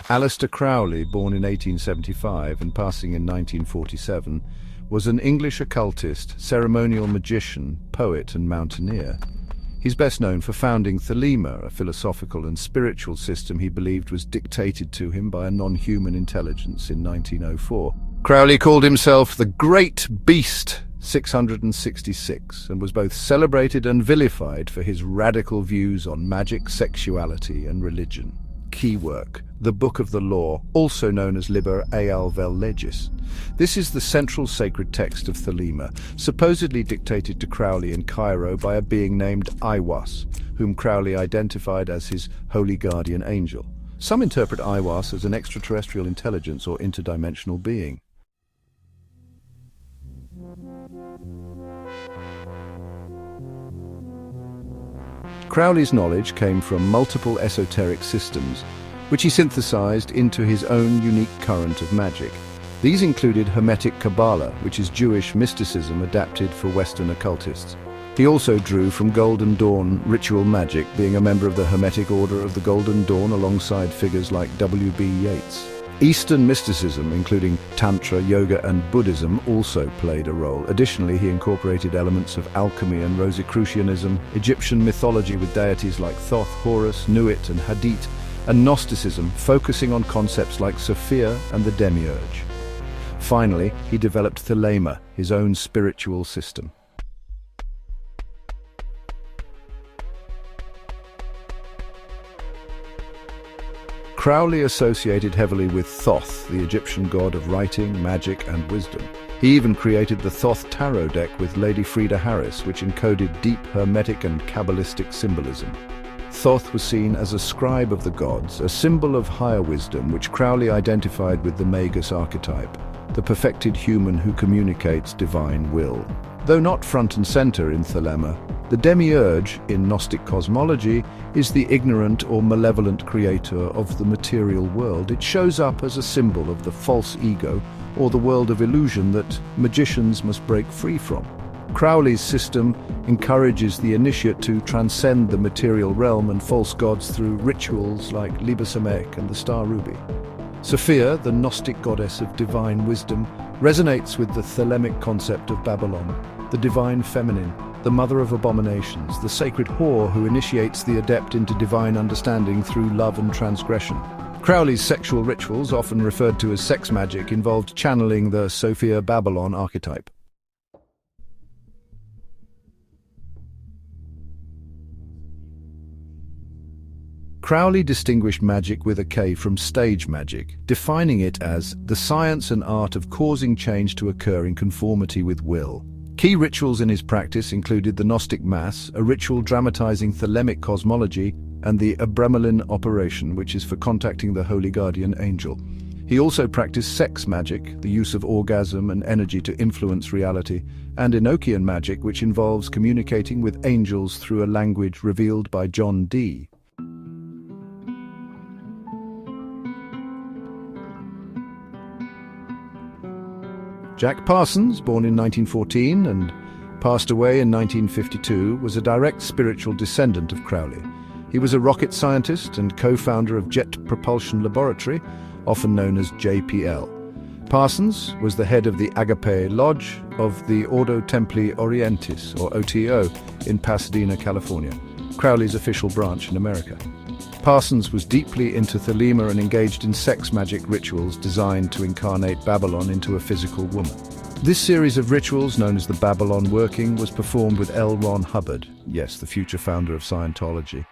Aleister Crowley, born in 1875 and passing in 1947, was an English occultist, ceremonial magician, poet and mountaineer. He's best known for founding Thelema, a philosophical and spiritual system he believed was dictated to him by a non-human intelligence in 1904. Crowley called himself the Great Beast 666 and was both celebrated and vilified for his radical views on magic, sexuality and religion. Key work, the Book of the Law, also known as Liber Eal Vel Legis. This is the central sacred text of Thelema, supposedly dictated to Crowley in Cairo by a being named Aiwass, whom Crowley identified as his holy guardian angel. Some interpret Aiwass as an extraterrestrial intelligence or interdimensional being. Crowley's knowledge came from multiple esoteric systems, which he synthesized into his own unique current of magic. These included Hermetic Kabbalah, which is Jewish mysticism adapted for Western occultists. He also drew from Golden Dawn ritual magic, being a member of the Hermetic Order of the Golden Dawn alongside figures like W.B. Yeats. Eastern mysticism, including Tantra, yoga and Buddhism, also played a role. Additionally, he incorporated elements of alchemy and Rosicrucianism, Egyptian mythology with deities like Thoth, Horus, Nuit and Hadit, and Gnosticism, focusing on concepts like Sophia and the Demiurge. Finally, he developed Thelema, his own spiritual system. Crowley associated heavily with Thoth, the Egyptian god of writing, magic and wisdom. He even created the Thoth tarot deck with Lady Frida Harris, which encoded deep Hermetic and Kabbalistic symbolism. Thoth was seen as a scribe of the gods, a symbol of higher wisdom, which Crowley identified with the Magus archetype, the perfected human who communicates divine will. Though not front and center in Thelema, the Demiurge, in Gnostic cosmology, is the ignorant or malevolent creator of the material world. It shows up as a symbol of the false ego, or the world of illusion that magicians must break free from. Crowley's system encourages the initiate to transcend the material realm and false gods through rituals like Liber Samek and the Star Ruby. Sophia, the Gnostic goddess of divine wisdom, resonates with the Thelemic concept of Babylon, the divine feminine, the mother of abominations, the sacred whore who initiates the adept into divine understanding through love and transgression. Crowley's sexual rituals, often referred to as sex magic, involved channeling the Sophia Babylon archetype. Crowley distinguished magic with a K from stage magic, defining it as the science and art of causing change to occur in conformity with will. Key rituals in his practice included the Gnostic Mass, a ritual dramatizing Thelemic cosmology, and the Abramelin operation, which is for contacting the holy guardian angel. He also practiced sex magic, the use of orgasm and energy to influence reality, and Enochian magic, which involves communicating with angels through a language revealed by John Dee. Jack Parsons, born in 1914 and passed away in 1952, was a direct spiritual descendant of Crowley. He was a rocket scientist and co-founder of Jet Propulsion Laboratory, often known as JPL. Parsons was the head of the Agape Lodge of the Ordo Templi Orientis, or OTO, in Pasadena, California, Crowley's official branch in America. Parsons was deeply into Thelema and engaged in sex magic rituals designed to incarnate Babylon into a physical woman. This series of rituals, known as the Babylon Working, was performed with L. Ron Hubbard, yes, the future founder of Scientology.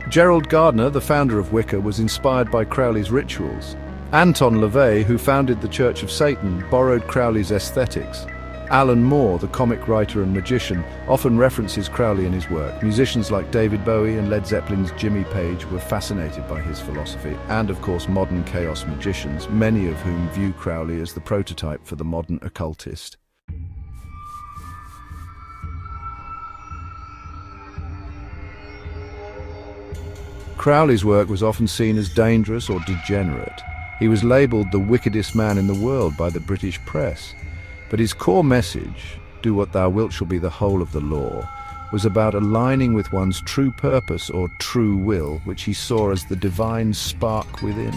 Gerald Gardner, the founder of Wicca, was inspired by Crowley's rituals. Anton LaVey, who founded the Church of Satan, borrowed Crowley's aesthetics. Alan Moore, the comic writer and magician, often references Crowley in his work. Musicians like David Bowie and Led Zeppelin's Jimmy Page were fascinated by his philosophy, and of course modern chaos magicians, many of whom view Crowley as the prototype for the modern occultist. Crowley's work was often seen as dangerous or degenerate. He was labelled the wickedest man in the world by the British press. But his core message, "Do what thou wilt shall be the whole of the law," was about aligning with one's true purpose or true will, which he saw as the divine spark within.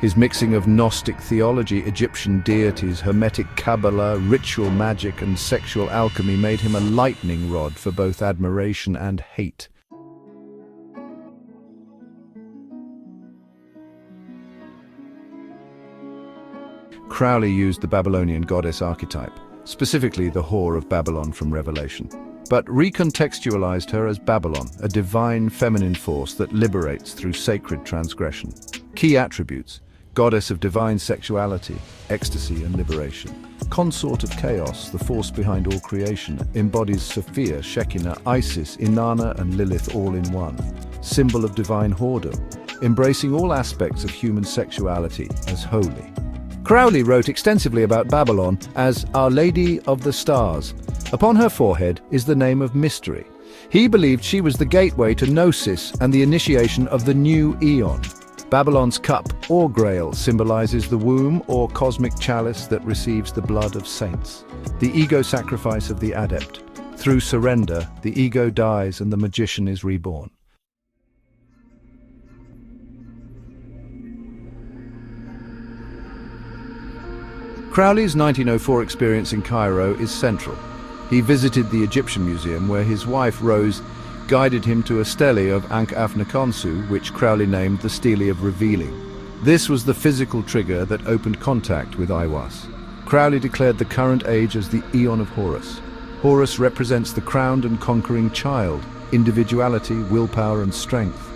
His mixing of Gnostic theology, Egyptian deities, Hermetic Kabbalah, ritual magic, and sexual alchemy made him a lightning rod for both admiration and hate. Crowley used the Babylonian goddess archetype, specifically the whore of Babylon from Revelation, but recontextualized her as Babylon, a divine feminine force that liberates through sacred transgression. Key attributes: goddess of divine sexuality, ecstasy and liberation. Consort of chaos, the force behind all creation, embodies Sophia, Shekinah, Isis, Inanna and Lilith all in one. Symbol of divine whoredom, embracing all aspects of human sexuality as holy. Crowley wrote extensively about Babylon as Our Lady of the Stars. Upon her forehead is the name of mystery. He believed she was the gateway to Gnosis and the initiation of the new eon. Babylon's cup, or grail, symbolizes the womb or cosmic chalice that receives the blood of saints. The ego sacrifice of the adept. Through surrender, the ego dies and the magician is reborn. Crowley's 1904 experience in Cairo is central. He visited the Egyptian Museum where his wife Rose guided him to a stele of Ankh-Afnakhonsu, which Crowley named the Stele of Revealing. This was the physical trigger that opened contact with Aiwass. Crowley declared the current age as the Eon of Horus. Horus represents the crowned and conquering child, individuality, willpower and strength.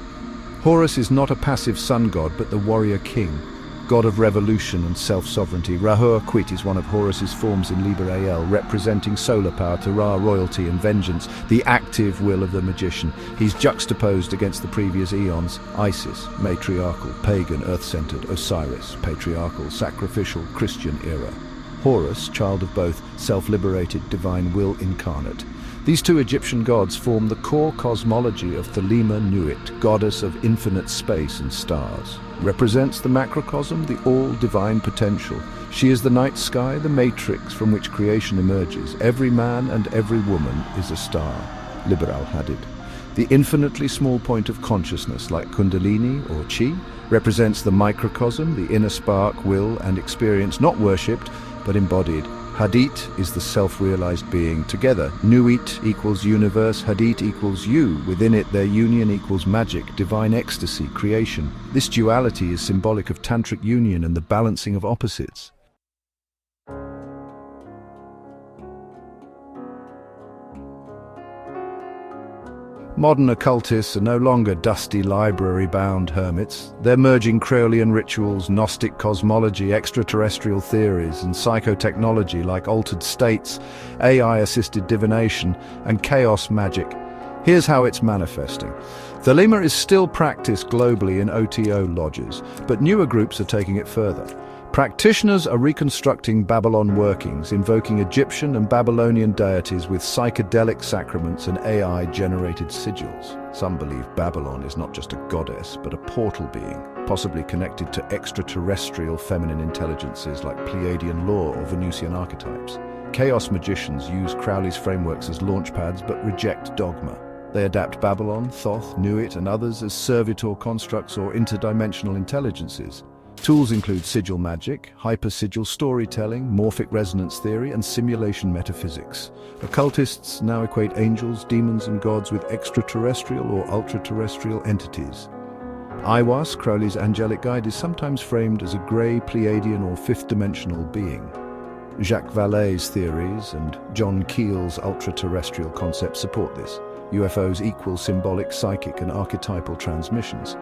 Horus is not a passive sun god but the warrior king, god of revolution and self-sovereignty. Ra-Hoor-Quit is one of Horus's forms in Liber AL, representing solar power, to Ra, royalty and vengeance, the active will of the magician. He's juxtaposed against the previous eons: Isis, matriarchal, pagan, earth-centered; Osiris, patriarchal, sacrificial, Christian era; Horus, child of both, self-liberated, divine will incarnate. These two Egyptian gods form the core cosmology of Thelema Nuit, goddess of infinite space and stars. Represents the macrocosm, the all-divine potential. She is the night sky, the matrix from which creation emerges. Every man and every woman is a star. Liber al-Hadid. The infinitely small point of consciousness, like Kundalini or Chi, represents the microcosm, the inner spark, will and experience, not worshipped, but embodied. Hadit is the self-realized being. Together, Nuit equals universe, Hadit equals you. Within it, their union equals magic, divine ecstasy, creation. This duality is symbolic of tantric union and the balancing of opposites. Modern occultists are no longer dusty library-bound hermits. They're merging Crowleyan rituals, Gnostic cosmology, extraterrestrial theories, and psychotechnology like altered states, AI-assisted divination, and chaos magic. Here's how it's manifesting. Thelema is still practiced globally in OTO lodges, but newer groups are taking it further. Practitioners are reconstructing Babylon workings, invoking Egyptian and Babylonian deities with psychedelic sacraments and AI-generated sigils. Some believe Babylon is not just a goddess, but a portal being, possibly connected to extraterrestrial feminine intelligences like Pleiadian law or Venusian archetypes. Chaos magicians use Crowley's frameworks as launchpads but reject dogma. They adapt Babylon, Thoth, Nuit, and others as servitor constructs or interdimensional intelligences. Tools include sigil magic, hypersigil storytelling, morphic resonance theory, and simulation metaphysics. Occultists now equate angels, demons, and gods with extraterrestrial or ultra-terrestrial entities. Aiwass, Crowley's angelic guide, is sometimes framed as a grey Pleiadian or fifth-dimensional being. Jacques Vallée's theories and John Keel's ultra-terrestrial concepts support this. UFOs equal symbolic, psychic, and archetypal transmissions.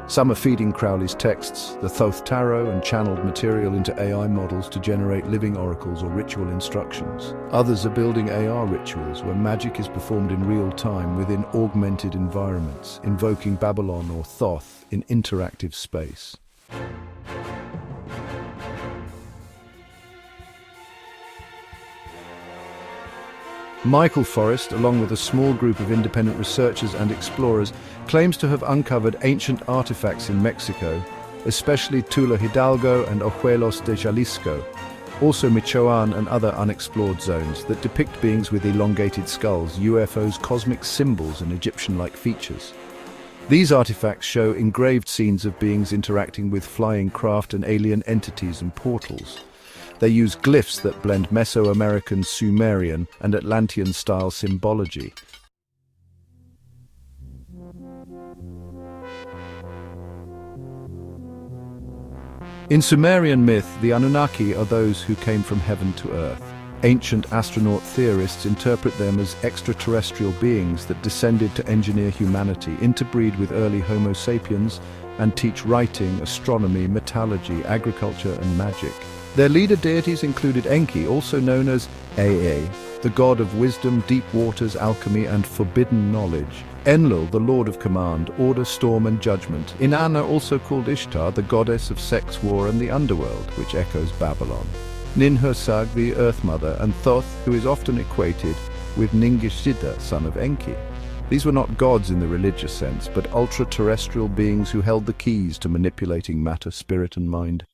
Some are feeding Crowley's texts, the Thoth Tarot, and channeled material into AI models to generate living oracles or ritual instructions. Others are building AR rituals where magic is performed in real time within augmented environments, invoking Babylon or Thoth in interactive space. Michael Forrest, along with a small group of independent researchers and explorers, claims to have uncovered ancient artifacts in Mexico, especially Tula Hidalgo and Ojuelos de Jalisco. Also Michoacán and other unexplored zones that depict beings with elongated skulls, UFOs, cosmic symbols, and Egyptian-like features. These artifacts show engraved scenes of beings interacting with flying craft and alien entities and portals. They use glyphs that blend Mesoamerican, Sumerian, and Atlantean-style symbology. In Sumerian myth, the Anunnaki are those who came from heaven to earth. Ancient astronaut theorists interpret them as extraterrestrial beings that descended to engineer humanity, interbreed with early Homo sapiens, and teach writing, astronomy, metallurgy, agriculture, and magic. Their leader deities included Enki, also known as Aa, the god of wisdom, deep waters, alchemy, and forbidden knowledge. Enlil, the lord of command, order, storm, and judgment. Inanna, also called Ishtar, the goddess of sex, war, and the underworld, which echoes Babylon. Ninhursag, the Earth Mother, and Thoth, who is often equated with Ningishzida, son of Enki. These were not gods in the religious sense, but ultra-terrestrial beings who held the keys to manipulating matter, spirit, and mind.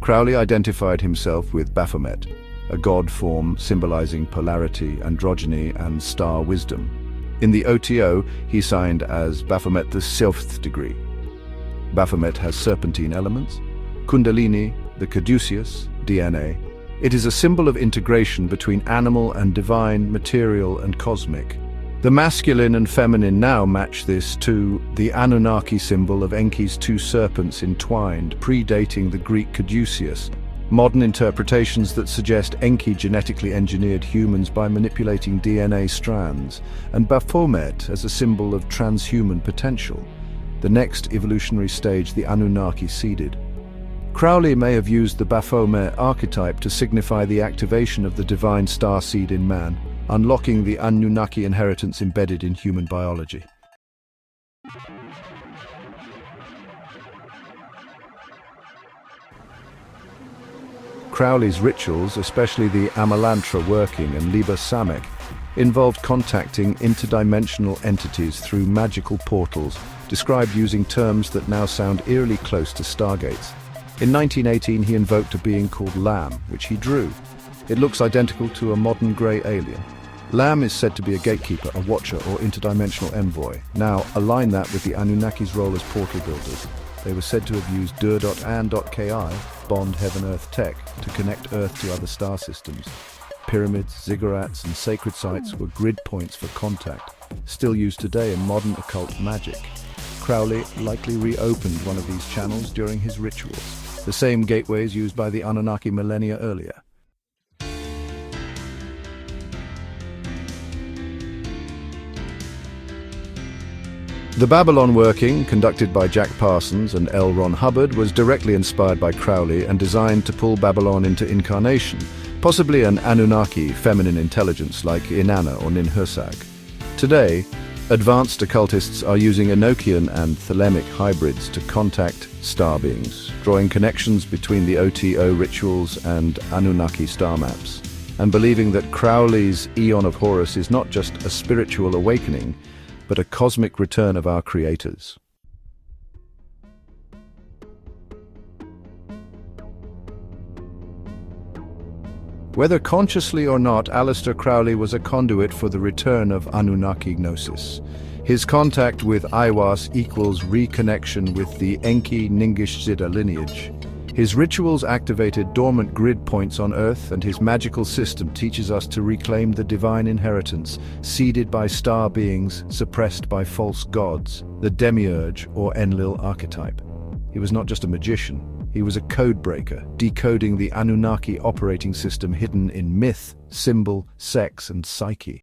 Crowley identified himself with Baphomet, a god form symbolizing polarity, androgyny, and star wisdom. In the OTO, he signed as Baphomet the 7th degree. Baphomet has serpentine elements, Kundalini, the caduceus, DNA. It is a symbol of integration between animal and divine, material and cosmic. The masculine and feminine now match this to the Anunnaki symbol of Enki's two serpents entwined, predating the Greek caduceus. Modern interpretations that suggest Enki genetically engineered humans by manipulating DNA strands, and Baphomet as a symbol of transhuman potential. The next evolutionary stage the Anunnaki seeded. Crowley may have used the Baphomet archetype to signify the activation of the divine star seed in man, unlocking the Anunnaki inheritance embedded in human biology. Crowley's rituals, especially the Amalantra working and Liber Samek, involved contacting interdimensional entities through magical portals, described using terms that now sound eerily close to Stargates. In 1918, he invoked a being called Lam, which he drew. It looks identical to a modern grey alien. Lam is said to be a gatekeeper, a watcher, or interdimensional envoy. Now, align that with the Anunnaki's role as portal builders. They were said to have used Dur.An.Ki, Bond Heaven-Earth tech, to connect Earth to other star systems. Pyramids, ziggurats, and sacred sites were grid points for contact, still used today in modern occult magic. Crowley likely reopened one of these channels during his rituals, the same gateways used by the Anunnaki millennia earlier. The Babylon working, conducted by Jack Parsons and L. Ron Hubbard, was directly inspired by Crowley and designed to pull Babylon into incarnation, possibly an Anunnaki feminine intelligence like Inanna or Ninhursag. Today, advanced occultists are using Enochian and Thelemic hybrids to contact star beings, drawing connections between the OTO rituals and Anunnaki star maps, and believing that Crowley's Aeon of Horus is not just a spiritual awakening, but a cosmic return of our creators. Whether consciously or not, Aleister Crowley was a conduit for the return of Anunnaki Gnosis. His contact with Aiwass equals reconnection with the Enki Ningishzida lineage. His rituals activated dormant grid points on Earth, and his magical system teaches us to reclaim the divine inheritance, seeded by star beings, suppressed by false gods, the demiurge or Enlil archetype. He was not just a magician, he was a code breaker, decoding the Anunnaki operating system hidden in myth, symbol, sex, and psyche.